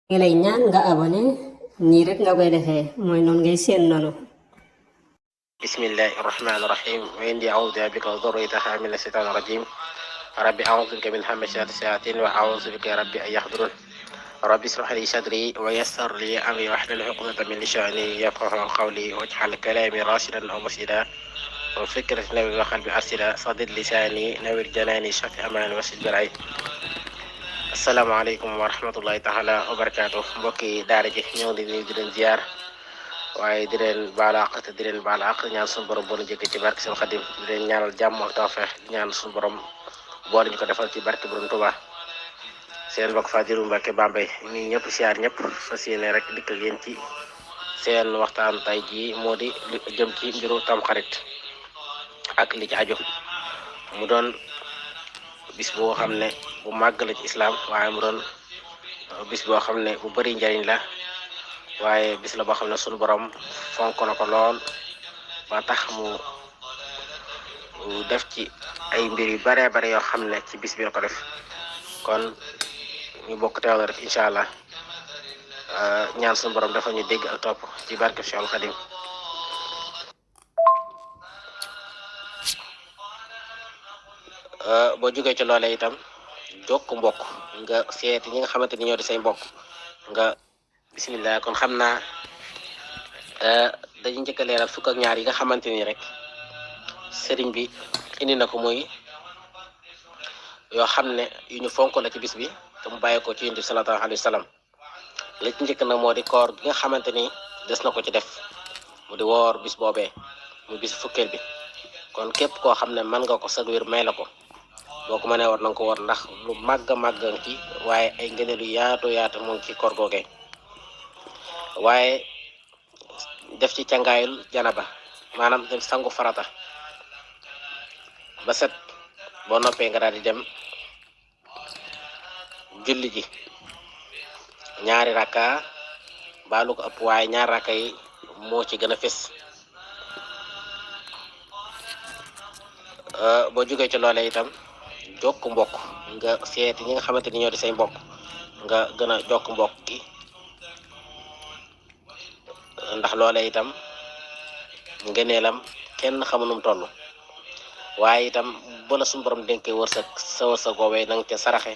ngi lay ñaan nga abonné nii rek nga koy defee mooy noonu ngay seen noonu. bismillahi irrahmani irrahim wa inni a'udhu bika wa dhurriyyataha min ash-shaytani rajim rabbi a'udhu bika min hamazati shayatin wa a'udhu bika rabbi an yahdurun rabbi ishrah li sadri wa yassir li amri wahlul 'uqdatan min lisani yafqahu qawli waj'al kalami rashidan wa murshida wa fikratan nawwir wa qalbi arsida saddid lisani nawwir janani shfi amani wasid biray. asalaamaaleykum wa rahmatullahi taala wa barakaatu mbokki daara ji ñëw di nuyu di leen ziar waaye di leen baalu àq te di leen baalu àq ñaan suñu borom boole jëkk ci barke seen xadim di leen ñaanal jàmm ak tawfeex di ñaan suñu borom boole ñu ko defal ci barke borom Tuubaa seen mbokk Fadilu Mbàkke Bambey ñu ñëpp siyaar ñëpp fas yéene rek dikk ak yéen ci seen waxtaan tay jii moo di jëm ci mbiru Tamxarit ak li ci aju mu doon bis boo xam ne bu màgg la ci islaam waaye mu doon bis boo xam ne bu bari njariñ la waaye bis la boo xam ne sunu borom fonk na ko lool ba tax mu def ci ay mbir yu baree bare yoo xam ne ci bis bi la ko def kon ñu bokk teewlu rek incha allah ñaan sunu borom dafa ñu dégg ak topp ci barke Cheikhul Khadim. boo jógee ci loolee itam jokk mbokk nga seeti ñi nga xamante ni ñoo di say mbokk nga bismillah kon xam naa dañu njëkk a leeral fukk ak ñaar yi nga xamante ni rek sëriñ bi indi na ko muy yoo xam ne yu ñu fonk la ci bis bi te mu bàyyi ko ci yonent bi sallallahu alayhi wa sallam la ci njëkk nag moo di koor gi nga xamante ni des na ko ci def mu di woor bis boobee mu bis fukkeel bi kon képp koo xam ne mën nga ko sag wér may la ko boo ko mënee war na nga ko war ndax lu màgg màgg ci waaye ay ngëneel yu yaatu moom ci koor googee waaye def ci cangaayul janaba maanaam dem sangu farata ba set boo noppee nga daal di dem julli ji ñaari rakka baalu ko ëpp waaye ñaari rakka yi moo ci gën a fés boo jógee ci loolee itam jokk mbokk nga seeti ñi nga xamante ni ñoo di say mbokk nga gën a jokk mbokk gi ndax loolee itam ngëneelam kenn xamu nu mu toll waaye itam bu la suñu borom dénkee wërsëg sa wërsëg woowee na nga ca saraxe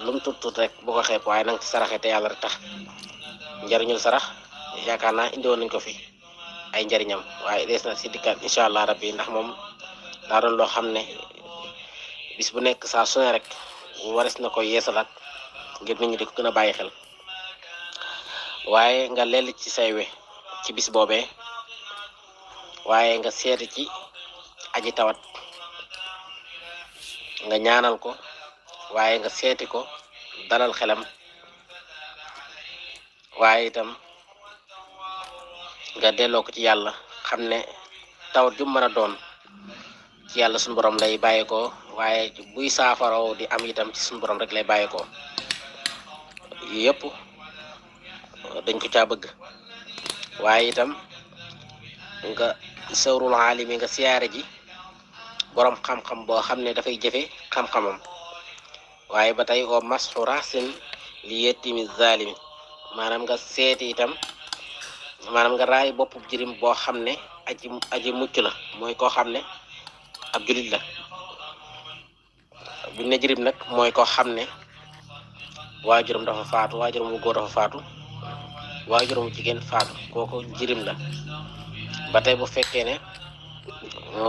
lu mu tut rek bu ko xeeb waaye na nga ca saraxe te yàlla rek tax njariñul sarax yaakaar naa indi woon nañ ko fi ay njariñam waaye des na si dikkaat incha allah rabbi ndax moom daa doon loo xam ne bis bu nekk saa su ne rek wares na ko yeesalaat ngir nit ñi di ko gën a bàyyi xel waaye nga lell ci say we ci bis boobee waaye nga seeti ci aji tawat nga ñaanal ko waaye nga seeti ko dalal xelam waaye itam nga delloo ko ci yàlla xam ne tawat ju mën a doon ci yàlla suñu borom lay bàyyeekoo waaye buy saafaraw di am itam ci suñu borom rek lay bàyyeekoo yëpp dañ ko caa bëgg waaye itam nga sawrul aalimi nga siyaare ji borom xam-xam boo xam ne dafay jëfe xam-xamam waaye ba tey o masxu rasin li yettimi zalimi maanaam nga seeti itam maanaam nga raay boppu jirim boo xam ne aji mucc la mooy koo xam ne ab julit la buñ ne jirim nag mooy koo xam ne waajuram dafa faatu waajuram bu góor dafa faatu waajuram bu jigéen faatu kooku jirim la ba tey bu fekkee ne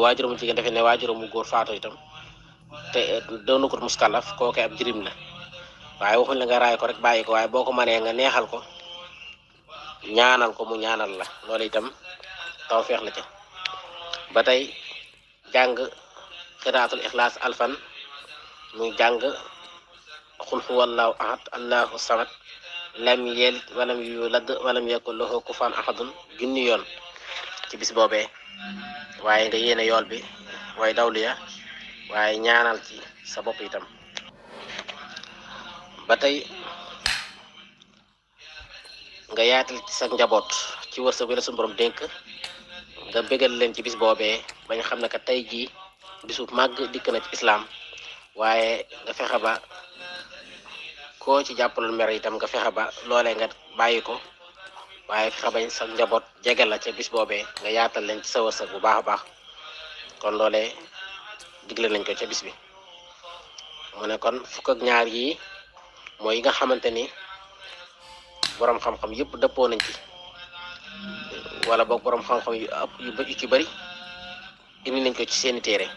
waajuram bu jigéen dafee ne waajuram bu góor faatu itam te doonu ko muskalaf kooku ab jirim la waaye waxuñ la nga raay ko rek bàyyi ko waaye boo ko mënee nga neexal ko ñaanal ko mu ñaanal la loolu itam tawfeex la ca ba tey jàng xiraatul ixlaas alfan muy jàng xul huwallahu ahad allahu samad lam yalid walam yulad walam yakul lahu kufuwan ahadun junni yoon ci bis boobee waaye nga yéene yool bi way dawlu ya waaye ñaanal ci sa bopp itam ba tey nga yaatal ci sa njaboot ci wërsëg bi la suñu borom dénk nga bégal leen ci bis boobee bañ xam ne que tey jii bisu màgg dikk na ci islaam waaye nga fexe ba koo ci jàppaloon mer itam nga fexe ba loolee nga bàyyi ko waaye fexe bañ sa njaboot jege la ca bis boobee nga yaatal leen ci sa wërsëg bu baax a baax kon loolee digle nañ ko ca bis bi mu ne kon fukk ak ñaar yii mooy yi nga xamante ni boroom xam-xam yëpp dëppoo nañ ci wala boog boroom xam-xam yu ci bari indi nañ ko ci seeni téere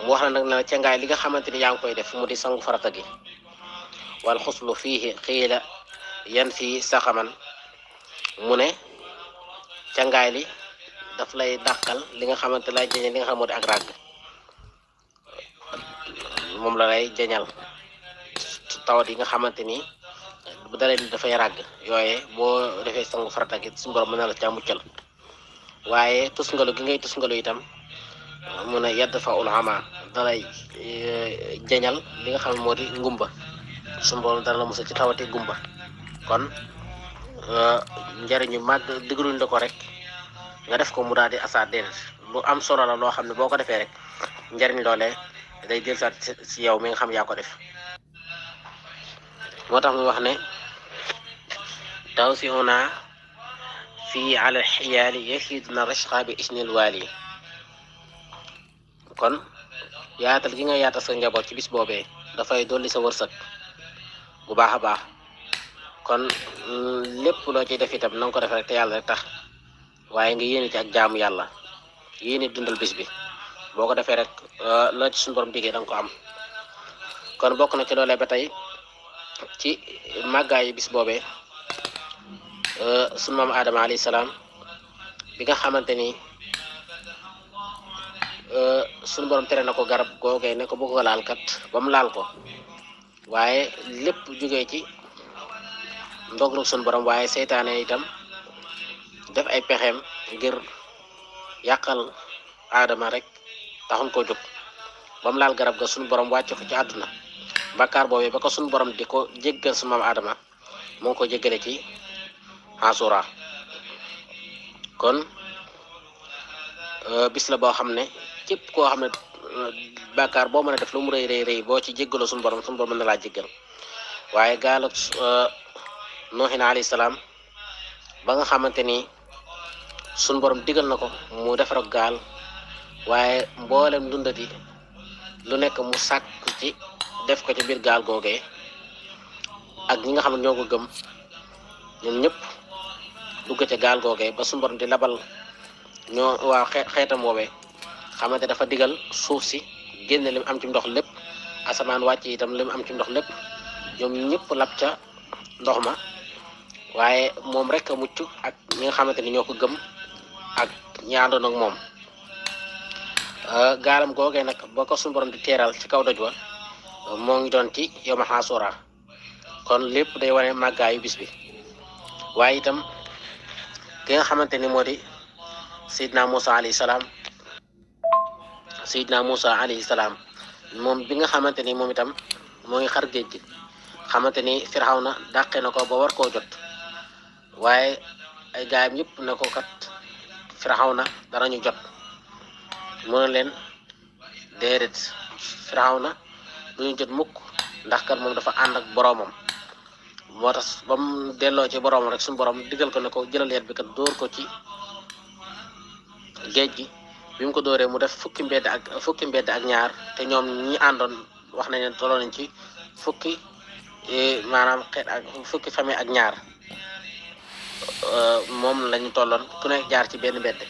mu wax na nag ne cangaay li nga xamante ni yaa ngi koy def mu di sangu farata gi wal xuslu fiihi xiila yan fii saxaman mu ne cangaay li daf lay dàqal li nga xamante lay jañal li nga xam moo di ak ràgg moom la lay jañal tawat yi nga xamante ni bu dalee ni dafay ràgg yooye boo defee sangu farata gi suñu borom mën na la ca muccal waaye tusngalu gi ngay tusngalu itam mu ne yedd fa ul ama dalay jañal li nga xam moo di ngumba suñu borom dana la musal ci tawati gumba kon njariñu màgg diggaluñ la ko rek nga def ko mu daal di asaat déedéet lu am solo la loo xam ne boo ko defee rek njariñ loolee day dellusaat ci yow mi nga xam yaa ko def moo tax muy wax ne taw si una fii ala xiyaali yafiduna rashqa bi isnil waali kon yaatal gi nga yaatal sa njaboot ci bis boobee dafay dolli sa wërsëg bu baax a baax kon lépp loo ciy def itam na nga ko def rek te yàlla rek tax waaye nga yéene ci ak jaamu yàlla yéene dundal bis bi boo ko defee rek loo ci suñu borom diggee da nga ko am kon bokk na ci loolee ba tey ci màggaayu bis boobee sunu maam Adama alayhi salaam bi nga xamante ni sunu borom tere na ko garab googee ne ko bëgg ko laal kat ba mu laal ko waaye lépp jógee ci ndog-ndog sunu borom waaye seytaane itam def ay pexeem ngir yàqal Adama rek taxuñ koo jóg ba mu laal garab ga sunu borom wàcc ko ci àdduna bakkaar boobee ba ko sunu borom di ko jéggal sunu maam Adama moo ngi ko jéggale ci Asura kon bis la boo xam ne képp koo xam ne bàkkaar boo mën a def lu mu rëy rëy boo ci jéggaloo suñu borom mën na laa jéggal waaye gaal ak Nuuhin alayhi salaam ba nga xamante ni suñu borom digal na ko mu defar ak gaal waaye mboolem dundati lu nekk mu sàkk ci def ko ci biir gaal googee ak ñi nga xam ne ñoo ko gëm ñoom ñëpp dugg ca gaal googee ba suñu borom di labal ñoo waa xeetam woowee xamante dafa digal suuf si génne lim am ci ndox lépp asamaan wàcc itam lim am ci ndox lépp ñoom ñëpp lab ca ndox ma waaye moom rek a mucc ak ñi nga xamante ni ñoo ko gëm ak ñi àndoon ak moom gaalam googee nag ba ko suñu borom di teeral ci kaw doj wa moo ngi doon ci yawma Asura kon lépp day wane màggaayu bis bi waaye itam ki nga xamante ni moo di Seydina Musa alayhi salaam moom bi nga xamante ni moom itam moo ngi xar géej gi xamante ni Firawna dàqe na ko ba war koo jot waaye ay gaayam yëpp ne ko kat Firawna danañu jot mu ne leen déedéet Firawna duñu jot mukk ndax kat moom dafa ànd ak boroomam moo tax ba mu delloo ci boroomam rek suñu borom digal ko ne ko jëlal yet bi kat dóor ko ci géej gi bi mu ko dóoree mu def fukki mbedd ak ñaar te ñoom ñi àndoon wax nañ ne tolloo nañ ci fukki maanaam xeet ak fukki famille ak ñaar moom lañu tolloon ku nekk jaar ci benn mbedd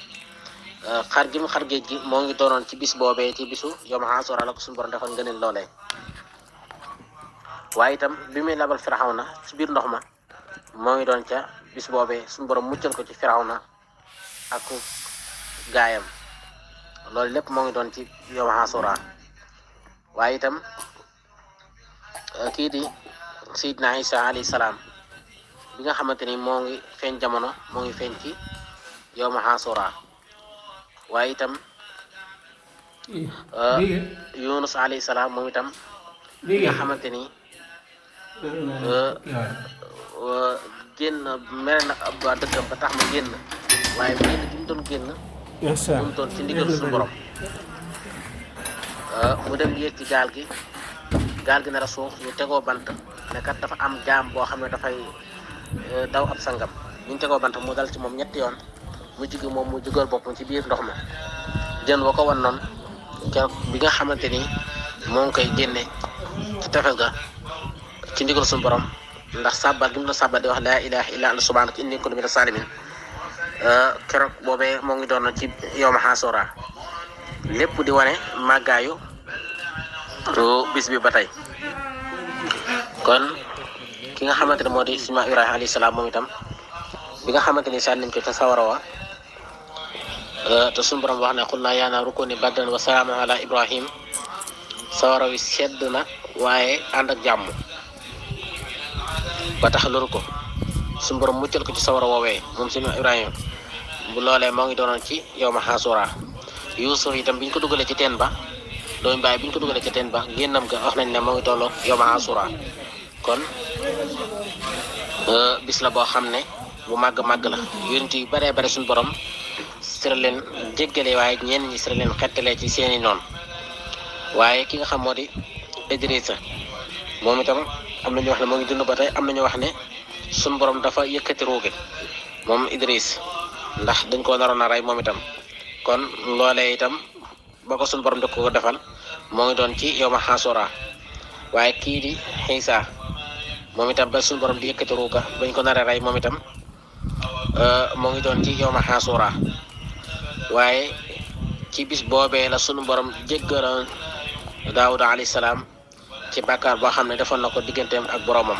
xar gi mu xar géej gi moo ngi doonoon ci bis boobee ci bisu yawma Asura la ko suñu borom defal ngëneel loolee waaye itam bi muy labal Firawna ci biir ndox ma moo ngi doon ca bis boobee suñu borom muccal ko ci Firawna ak gaayam loolu lépp moo ngi doon ci yawma Asura waaye itam kii di Seydina Isa alayhi salaam bi nga xamante ni moo ngi feeñ jamono moo ngi feeñ ci yawma Asura waaye itam Yunus alayhi salaam moom itam bi nga xamante ni génn mere na ab waa dëkkam ba tax ma génn waaye génn gi mu doon génn mu doon ci ndigal suñu borom mu dem yéeg ci gaal gi gaal gi nar a suux ñu tegoo bant ne kat dafa am jaam boo xam ne dafay daw ab sangam ñu tegoo bant mu dal ci moom ñetti yoon mu jigi moom mu jugal boppam ci biir ndox ma jën wa ko wan noonu keroog bi nga xamante ni moo ngi koy génne ci tefes ga ci ndigal suñu borom ndax sàbbat gi mu doon sàbbat di wax laa ilaha illa anta subhanaka inni kuntu mina salimin keroog boobee moo ngi doon ci yawma Ashura lépp di wane màggaayu bis bi ba tey kon ki nga xamante ne moo di suñu Ibrahima alayhi salaam moom itam bi nga xamante ni sànni nañ ko ca sawara wa te suñu borom wax ne qul naa yaa naaru kuuni bardan wa salaaman ala Ibrahim sawara wi sedd na waaye ànd ak jàmm ba tax loru ko suñu borom muccal ko ci sawara woowee moom suñu Ibrahima bu loolee moo ngi doonoon ci yawma Ashura Yuusuf itam biñ ko dugalee ci teen ba doomu baay biñ ko dugalee ci teen ba génnam ga wax nañ ne moo ngi tolloo yawma Ashura kon bis la boo xam ne bu màgg la yonent yu baree bare suñu borom sëra leen jéggale waaye ñenn ñi sëra leen xettalee ci seeni noonu waaye ki nga xam moo di Idrissa moom itam am na ñu wax ne moo ngi dund ba tey am na ñu wax ne suñu borom dafa yëkkati ruuge moom Idriss ndax dañ koo naroon a rey moom itam kon loolee itam ba ko suñu borom da ko defal moo ngi doon ci yawma Ashura waaye kii di Iisa moom itam ba suñu borom di yëkkati ruuga bañ ko naree rey moom itam moo ngi doon ci yawma Ashura waaye ci bis boobee la suñu borom jéggaloon Daawuda alayhi salaam ci bàkkaar boo xam ne defoon na ko digganteem ak boromam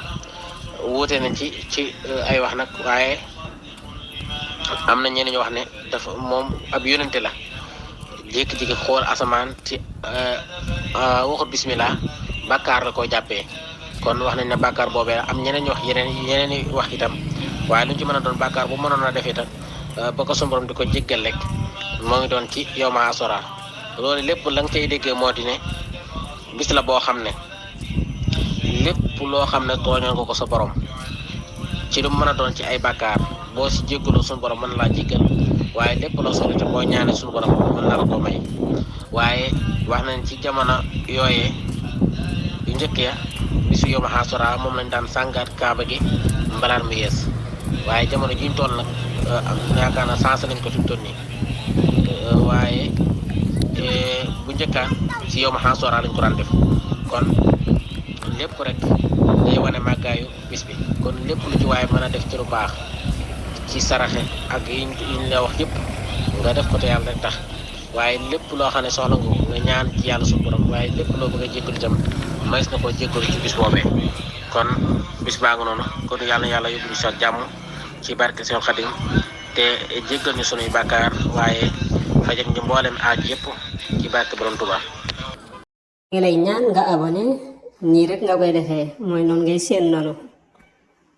wuute nañ ci ay wax nag waaye am na ñenn ñu wax ne dafa moom ab yónente la jékki-jékki xool asamaan ci waxut bismillah bàkkaar la ko jàppee kon wax nañ ne bàkkaar boobee la am ñeneen ñu wax yeneen wax itam waaye lu ñu ci mën a doon bàkkaar bu mënoon a def itam ba ko suñu borom di ko jéggal rek moo ngi doon ci yawma Ashura loolu lépp la nga cay déggee moo di ne bis la boo xam ne lépp loo xam ne tooñoon nga ko sa borom ci lu mën a doon ci ay bàkkaar boo si jéggaloo suñu borom mën laa jéggal waaye lépp loo soxla te boo ñaanee suñu borom mën na la ko may waaye wax nañ ci jamono yooyee yu njëkk ya bisu yawma Ashura moom lañ daan sàngaat kaaba gi mbalaan mu yees waaye jamono jiñ toll nag yaakaar na sens nañ ko fi mu toll nii waaye bu njëkkaan ci yawma Ashura lañ ko daan def kon lépp rek day wane màggaayu bis bi kon lépp lu ci waaye mën a def ci lu baax ci saraxe ak yi ñu la wax yëpp nga def ko te yàlla rek tax waaye lépp loo xam ne soxla nga ñaan ci yàlla suñu borom waaye lépp loo bëgg a jéggalu itam mays na koo jéggalu ci bis boobee kon bis baa nga noonu kon yàlla yóbbu ñu sax jàmm ci barke Seex Xadim te jéggal ñu sunuy bàkkaar waaye fajal ñu mboolem aaj yëpp ci barke borom Tuubaa. ngi lay ñaan nga abonné nii rek nga koy defee mooy noonu ngay seen noonu